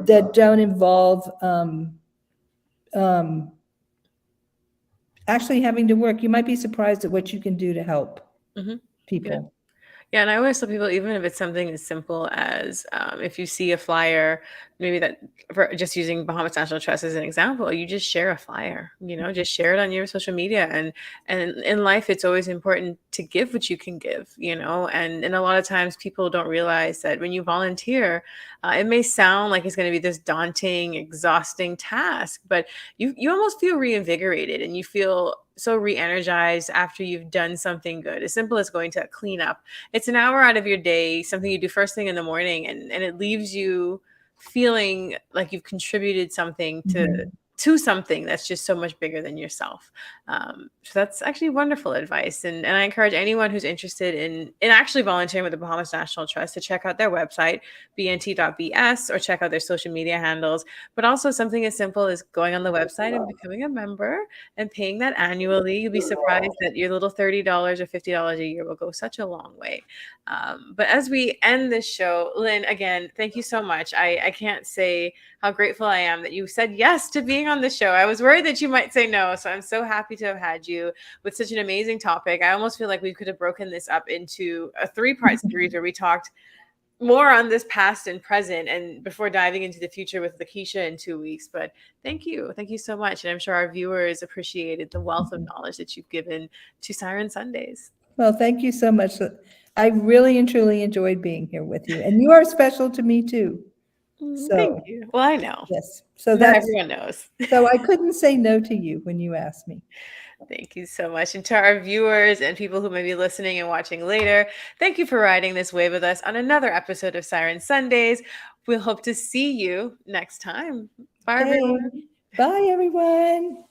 that don't involve actually having to work. You might be surprised at what you can do to help people. Yeah, and I always tell people, even if it's something as simple as if you see a flyer, maybe that, for just using Bahamas National Trust as an example, you just share a flyer, just share it on your social media. And in life, it's always important to give what you can give, and a lot of times people don't realize that when you volunteer, it may sound like it's going to be this daunting, exhausting task, but you almost feel reinvigorated, and you feel so re-energized after you've done something good. As simple as going to clean up. It's an hour out of your day, something you do first thing in the morning, and it leaves you feeling like you've contributed something to something that's just so much bigger than yourself. So that's actually wonderful advice. And I encourage anyone who's interested in actually volunteering with the Bahamas National Trust to check out their website, bnt.bs, or check out their social media handles. But also something as simple as going on the website and becoming a member and paying that annually. You'll be surprised that your little $30 or $50 a year will go such a long way. But as we end this show, Lynn, again, thank you so much. I can't say how grateful I am that you said yes to being coming on the show. I was worried that you might say no, so I'm so happy to have had you with such an amazing topic. I almost feel like we could have broken this up into a 3-part series where we talked more on this past and present, and before diving into the future with Lakeisha in 2 weeks. But thank you so much, and I'm sure our viewers appreciated the wealth of knowledge that you've given to Siren Sundays. Well, thank you so much. I really and truly enjoyed being here with you, and you are special to me too. So thank you. Well, I know. Yes, so Not everyone knows. So I couldn't say no to you when you asked me. Thank you so much. And to our viewers and people who may be listening and watching later, thank you for riding this wave with us on another episode of Siren Sundays. We'll hope to see you next time. Bye, everyone. Bye, everyone.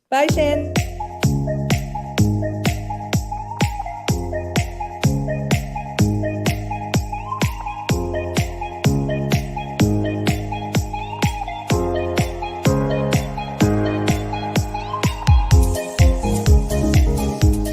Bye, Shan.